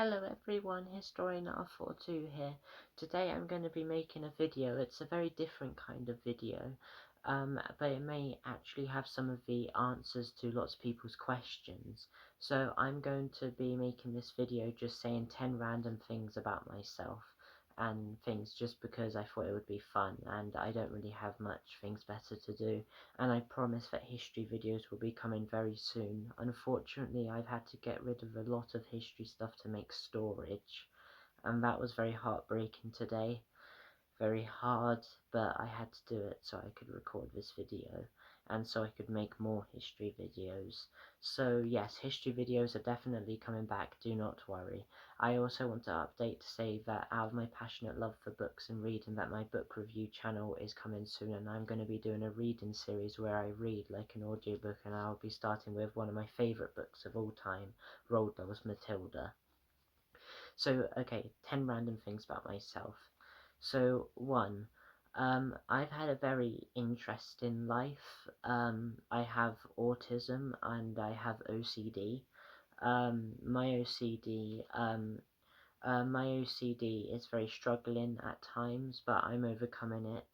Hello everyone, Historian42 here. Today I'm going to be making a video. It's a very different kind of video, but it may actually have some of the answers to lots of people's questions. So I'm going to be making this video just saying 10 random things about myself and things just because I thought it would be fun, and I don't really have much things better to do, and I promise that history videos will be coming very soon. Unfortunately, I've had to get rid of a lot of history stuff to make storage, and that was very heartbreaking today. Very hard, but I had to do it so I could record this video, and so I could make more history videos. So yes, history videos are definitely coming back, do not worry. I also want to update to say that out of my passionate love for books and reading, that my book review channel is coming soon, and I'm going to be doing a reading series where I read like an audiobook, and I'll be starting with one of my favourite books of all time, Roald Dahl's Matilda. So, okay, 10 random things about myself. So, 1. I've had a very interesting life. I have autism and I have OCD. My OCD, is very struggling at times, but I'm overcoming it.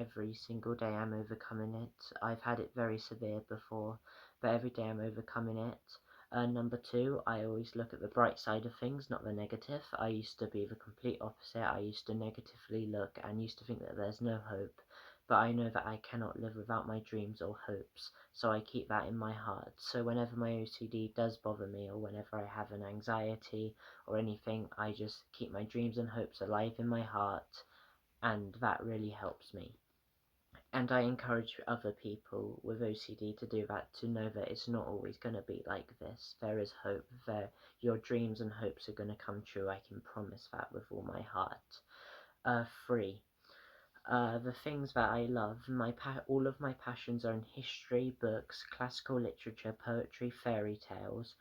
Every single day I'm overcoming it. I've had it very severe before, but every day I'm overcoming it. Number 2, I always look at the bright side of things, not the negative. I used to be the complete opposite. I used to negatively look and used to think that there's no hope, but I know that I cannot live without my dreams or hopes, so I keep that in my heart. So whenever my OCD does bother me, or whenever I have an anxiety or anything, I just keep my dreams and hopes alive in my heart, and that really helps me. And I encourage other people with OCD to do that, to know that it's not always going to be like this. There is hope. Your dreams and hopes are going to come true. I can promise that with all my heart. 3. The things that I love. All of my passions are in history, books, classical literature, poetry, fairy tales,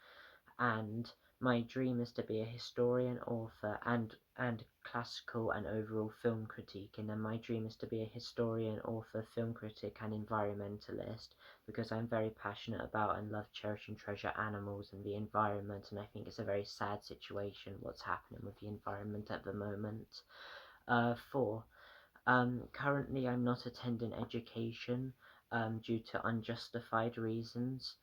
and my dream is to be a historian, author, and classical and overall film critique. And then my dream is to be a historian, author, film critic, and environmentalist, because I'm very passionate about and love, cherish, and treasure animals and the environment, and I think it's a very sad situation what's happening with the environment at the moment. 4. Currently I'm not attending education due to unjustified reasons,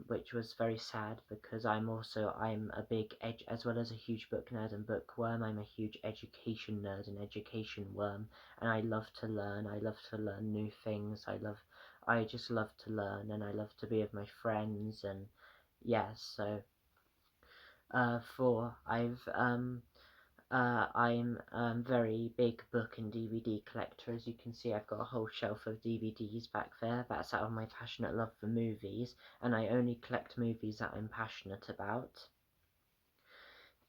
which was very sad, because I'm a big as well as a huge book nerd and bookworm, I'm a huge education nerd and education worm, and I love to learn. I love to learn new things. I just love to learn, and I love to be with my friends, and yes. So 4. I'm very big book and DVD collector. As you can see, I've got a whole shelf of DVDs back there. That's out of my passionate love for movies, and I only collect movies that I'm passionate about.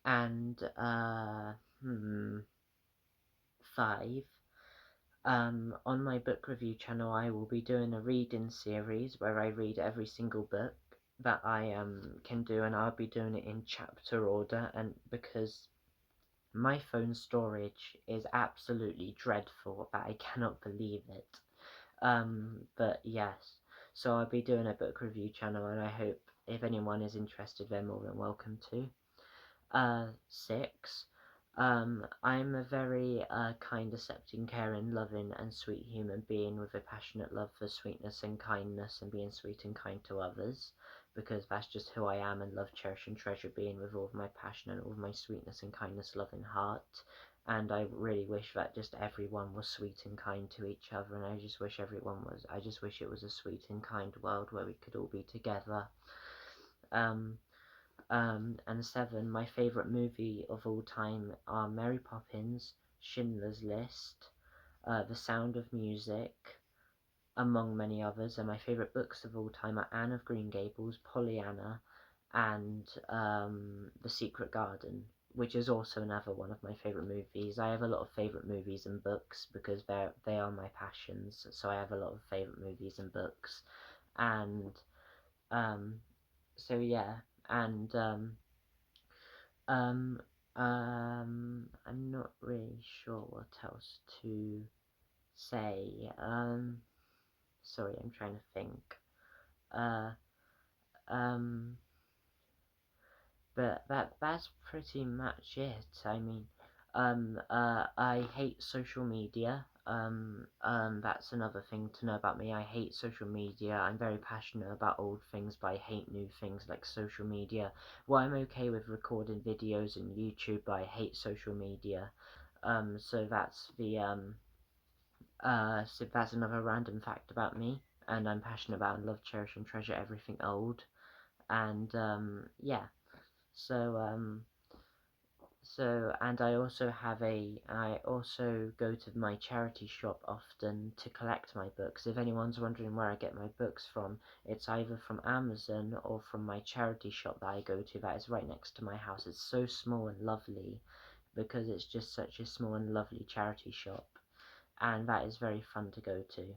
And 5. On my book review channel, I will be doing a reading series where I read every single book that I can do, and I'll be doing it in chapter order, and because my phone storage is absolutely dreadful, but I cannot believe it. But yes, so I'll be doing a book review channel, and I hope if anyone is interested, they're more than welcome to. 6. I'm a very kind, accepting, caring, loving, and sweet human being with a passionate love for sweetness and kindness and being sweet and kind to others, because that's just who I am, and love, cherish, and treasure being with all of my passion and all of my sweetness and kindness, loving heart. And I really wish that just everyone was sweet and kind to each other, and I just wish it was a sweet and kind world where we could all be together. And 7, my favourite movie of all time are Mary Poppins, Schindler's List, The Sound of Music, among many others. And my favourite books of all time are Anne of Green Gables, Pollyanna, and The Secret Garden, which is also another one of my favourite movies. I have a lot of favourite movies and books because they are my passions, so I have a lot of favourite movies and books. And so yeah, and I'm not really sure what else to say. Sorry, I'm trying to think. Uh, um, But that's pretty much it. I mean, I hate social media. That's another thing to know about me. I hate social media. I'm very passionate about old things, but I hate new things like social media. Well, I'm okay with recording videos and YouTube, but I hate social media. So that's so that's another random fact about me. And I'm passionate about and love, cherish, and treasure everything old. And yeah. So and I also go to my charity shop often to collect my books. If anyone's wondering where I get my books from, it's either from Amazon or from my charity shop that I go to that is right next to my house. It's so small and lovely because it's just such a small and lovely charity shop, and that is very fun to go to.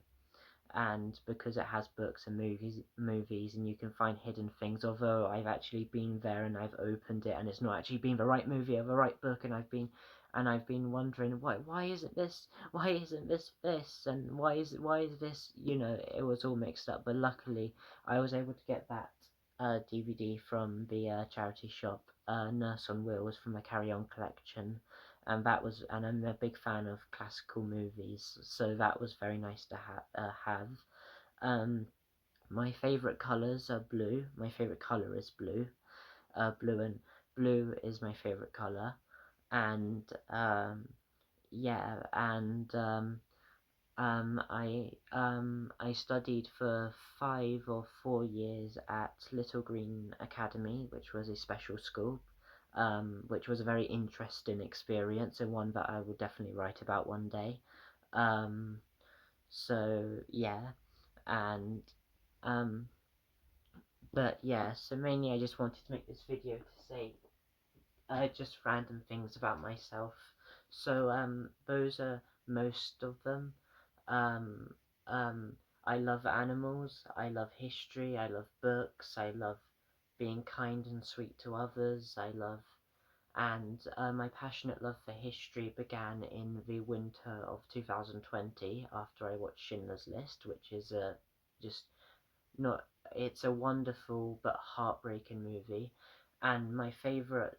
And because it has books and movies, and you can find hidden things. Although I've actually been there and I've opened it, and it's not actually been the right movie or the right book, and I've been wondering why isn't this, and why is this, it was all mixed up. But luckily, I was able to get that DVD from the charity shop, Nurse on Wheels, from the Carry On collection, and I'm a big fan of classical movies, so that was very nice to have. Um, my favorite colors are blue. My favorite color is blue. Blue is my favorite color, and yeah, and I studied for 5 or 4 years at Little Green Academy, which was a special school, which was a very interesting experience and one that I will definitely write about one day. Um, so yeah, and um, but yeah, so mainly I just wanted to make this video to say just random things about myself. So those are most of them. Um, um, I love animals, I love history, I love books, I love being kind and sweet to others, and my passionate love for history began in the winter of 2020 after I watched Schindler's List, which is just not it's a wonderful but heartbreaking movie, and my favourite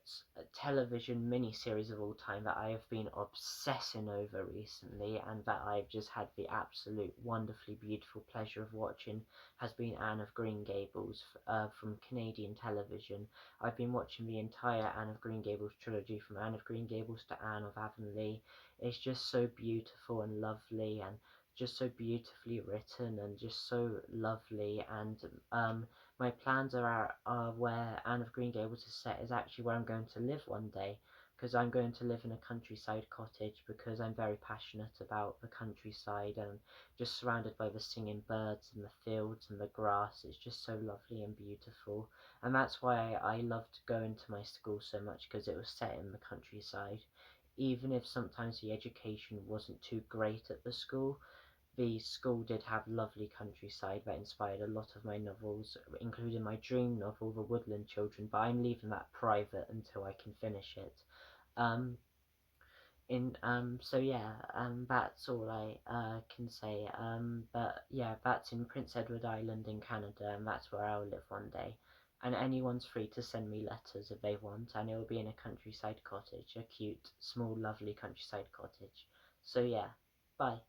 television miniseries of all time that I have been obsessing over recently, and that I've just had the absolute wonderfully beautiful pleasure of watching, has been Anne of Green Gables from Canadian television. I've been watching the entire Anne of Green Gables trilogy, from Anne of Green Gables to Anne of Avonlea. It's just so beautiful and lovely, and just so beautifully written, and just so lovely. And my plans are where Anne of Green Gables is set is actually where I'm going to live one day, because I'm going to live in a countryside cottage, because I'm very passionate about the countryside, and just surrounded by the singing birds and the fields and the grass. It's just so lovely and beautiful, and that's why I loved going to my school so much, because it was set in the countryside. Even if sometimes the education wasn't too great at the school did have lovely countryside that inspired a lot of my novels, including my dream novel, The Woodland Children, but I'm leaving that private until I can finish it. Um, so yeah, that's all I can say. But yeah, that's in Prince Edward Island in Canada, and that's where I'll live one day. And anyone's free to send me letters if they want, and it will be in a countryside cottage, a cute, small, lovely countryside cottage. So yeah, bye.